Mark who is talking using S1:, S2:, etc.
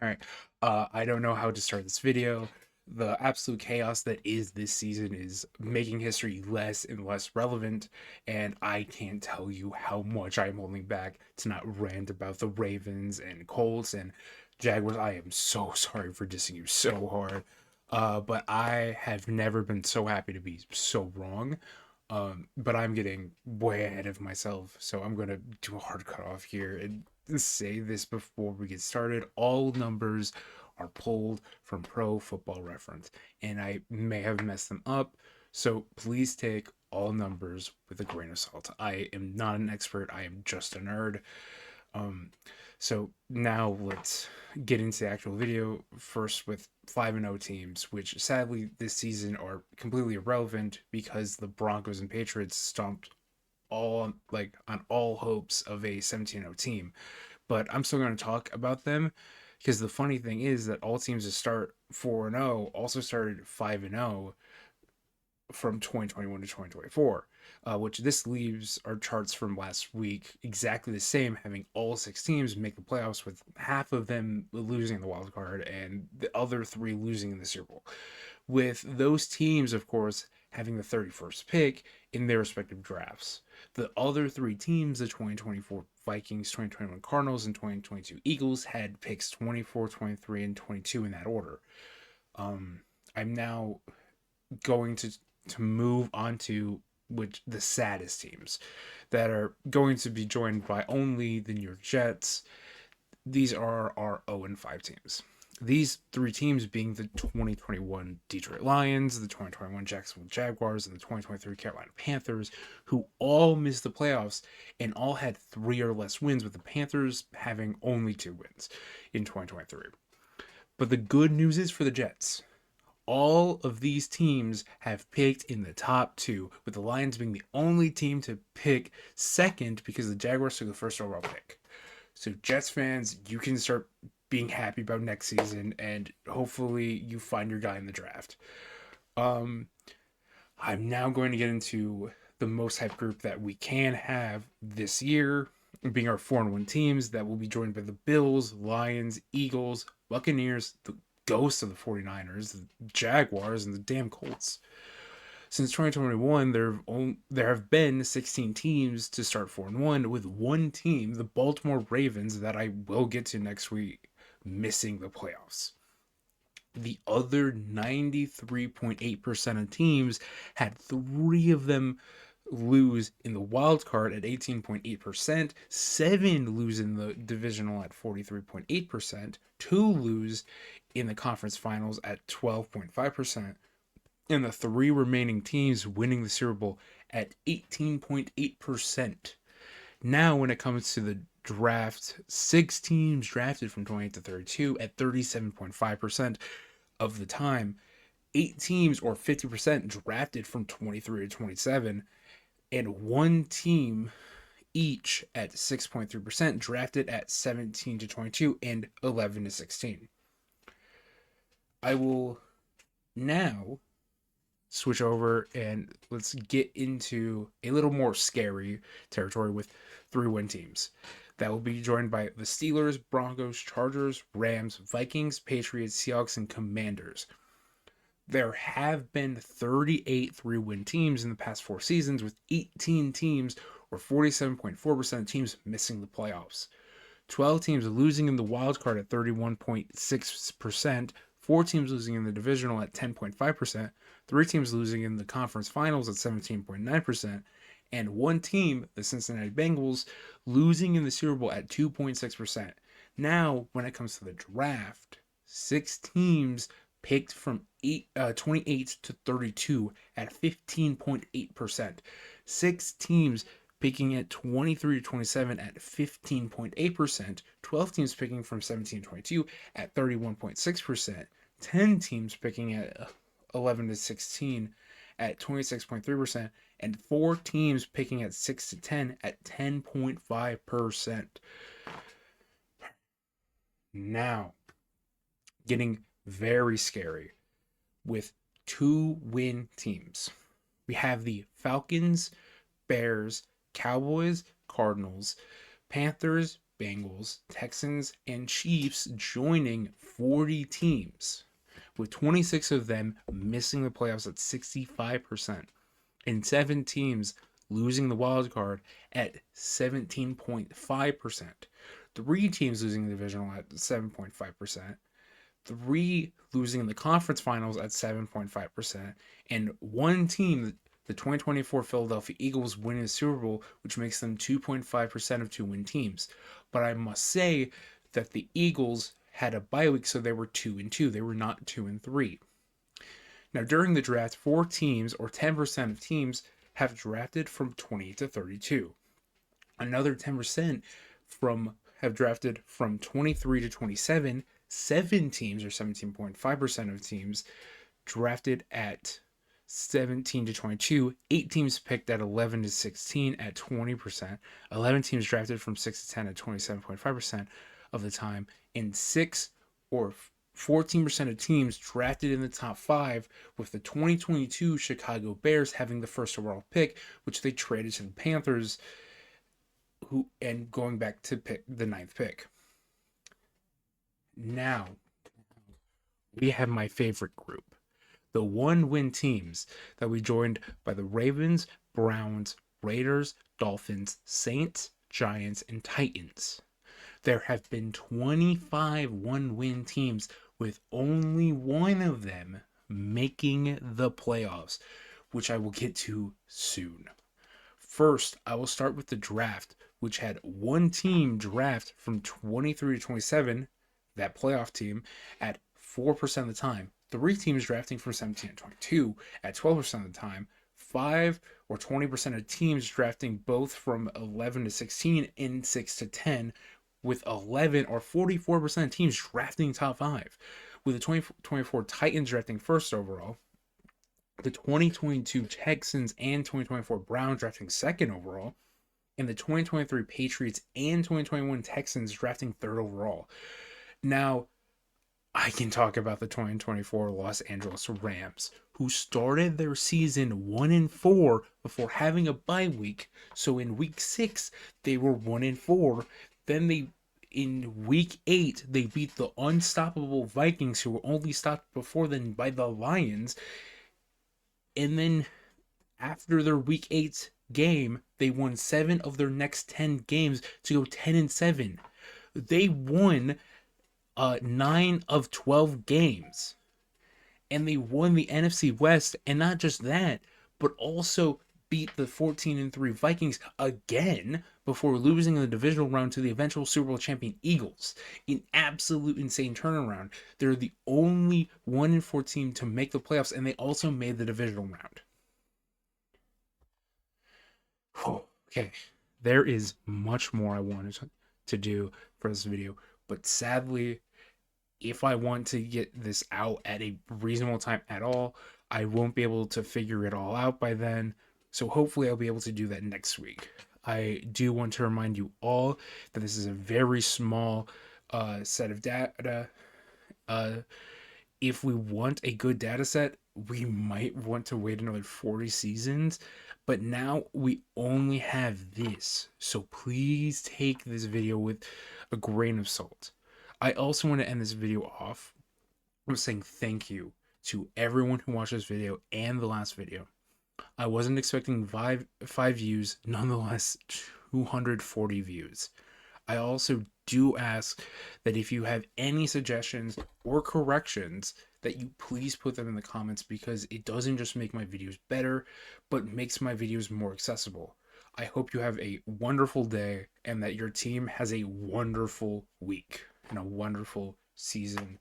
S1: All right. I don't know how to start this video. The absolute chaos that is this season is making history less and less relevant, and I can't tell you how much I'm holding back to not rant about the Ravens and Colts and Jaguars. I am so sorry for dissing you so hard. But I have never been so happy to be so wrong. But I'm getting way ahead of myself, so I'm gonna do a hard cut off here and say this before we get started. All numbers are pulled from Pro Football Reference, and I may have messed them up, so please take all numbers with a grain of salt. I am not an expert, I am just a nerd. Um, so now let's get into the actual video first with 5-0 teams, which sadly this season are completely irrelevant because the Broncos and Patriots stomped all on all hopes of a 17-0 team. But I'm still going to talk about them because the funny thing is that all teams that start 4-0 also started 5-0 from 2021 to 2024, which this leaves our charts from last week exactly the same, having all six teams make the playoffs, with half of them losing the wild card and the other three losing in the Super Bowl. With those teams, of course, having the 31st pick in their respective drafts. The other three teams, the 2024 Vikings, 2021 Cardinals, and 2022 Eagles, had picks 24, 23, and 22 in that order. I'm now going to move on to which the saddest teams that are going to be joined by only the New York Jets. These are our 0-5 teams. These three teams being the 2021 Detroit Lions, the 2021 Jacksonville Jaguars, and the 2023 Carolina Panthers, who all missed the playoffs and all had three or less wins, with the Panthers having only two wins in 2023. But the good news is for the Jets, all of these teams have picked in the top two, with the Lions being the only team to pick second because the Jaguars took the first overall pick. So, Jets fans, you can start being happy about next season, and hopefully you find your guy in the draft. Um, I'm now going to get into the most hyped group that we can have this year, being our 4-1 teams that will be joined by the Bills, Lions, Eagles, Buccaneers, the ghosts of the 49ers, the Jaguars, and the damn Colts. Since 2021, there have been 16 teams to start 4-1, with one team, the Baltimore Ravens, that I will get to next week, missing the playoffs. The other 93.8% of teams had three of them lose in the wild card at 18.8%, seven lose in the divisional at 43.8%, two lose in the conference finals at 12.5%, and the three remaining teams winning the Super Bowl at 18.8%. Now, when it comes to the draft, six teams drafted from 28 to 32 at 37.5% of the time. Eight teams, or 50%, drafted from 23 to 27, and one team each at 6.3% drafted at 17 to 22 and 11 to 16. I will now switch over and let's get into a little more scary territory with 3-win teams. That will be joined by the Steelers, Broncos, Chargers, Rams, Vikings, Patriots, Seahawks, and Commanders. There have been 38 3-win teams in the past four seasons, with 18 teams, or 47.4% of teams, missing the playoffs. 12 teams losing in the wild card at 31.6%, 4 teams losing in the divisional at 10.5%, 3 teams losing in the conference finals at 17.9%, and 1 team, the Cincinnati Bengals, losing in the Super Bowl at 2.6%. Now, when it comes to the draft, 6 teams picked from 28 to 32 at 15.8%. 6 teams picking at 23 to 27 at 15.8%, 12 teams picking from 17 to 22 at 31.6%, 10 teams picking at 11 to 16 at 26.3%, and 4 teams picking at 6 to 10 at 10.5%. Now, getting very scary with 2-win teams. We have the Falcons, Bears, Cowboys, Cardinals, Panthers, Bengals, Texans, and Chiefs joining 40 teams, with 26 of them missing the playoffs at 65%, and 7 teams losing the wild card at 17.5%, 3 teams losing the divisional at 7.5%, 3 losing in the conference finals at 7.5%, and 1 team, the 2024 Philadelphia Eagles, winning the Super Bowl, which makes them 2.5% of 2-win teams. But I must say that the Eagles had a bye week, so they were 2-2. They were not 2-3. Now, during the draft, 4 teams, or 10% of teams, have drafted from 20 to 32. Another 10% have drafted from 23 to 27. 7 teams, or 17.5% of teams, drafted at 17 to 22. 8 teams picked at 11 to 16 at 20%. 11 teams drafted from 6 to 10 at 27.5% of the time. And 6 or 14% of teams drafted in the top 5, with the 2022 Chicago Bears having the first overall pick, which they traded to the Panthers, and going back to pick the 9th pick. Now, we have my favorite group, the 1-win teams that we joined by the Ravens, Browns, Raiders, Dolphins, Saints, Giants, and Titans. There have been 25 1-win teams, with only one of them making the playoffs, which I will get to soon. First, I will start with the draft, which had 1 team draft from 23 to 27, that playoff team, at 4% of the time. 3 teams drafting from 17 to 22 at 12% of the time. 5 or 20% of teams drafting both from 11 to 16 and 6 to 10, with 11 or 44% of teams drafting top 5. With the 2024 Titans drafting first overall, the 2022 Texans and 2024 Browns drafting second overall, and the 2023 Patriots and 2021 Texans drafting third overall. Now, I can talk about the 2024 Los Angeles Rams, who started their season 1-4 before having a bye week. So in week 6, they were 1-4. Then in week 8, they beat the unstoppable Vikings, who were only stopped before then by the Lions. And then after their week 8 game, they won 7 of their next 10 games to go 10-7. They won 9 of 12 games, and they won the NFC West. And not just that, but also beat the 14-3 Vikings again before losing in the divisional round to the eventual Super Bowl champion Eagles. An absolute insane turnaround. They're the only 1-4 team to make the playoffs, and they also made the divisional round. Okay, there is much more I wanted to do for this video, but sadly, if I want to get this out at a reasonable time at all, I won't be able to figure it all out by then. So hopefully I'll be able to do that next week. I do want to remind you all that this is a very small set of data. If we want a good data set, we might want to wait another 40 seasons. But now we only have this. So please take this video with a grain of salt. I also want to end this video off with saying thank you to everyone who watched this video and the last video. I wasn't expecting 5 views, nonetheless 240 views. I also do ask that if you have any suggestions or corrections, that you please put them in the comments, because it doesn't just make my videos better, but makes my videos more accessible. I hope you have a wonderful day and that your team has a wonderful week and a wonderful season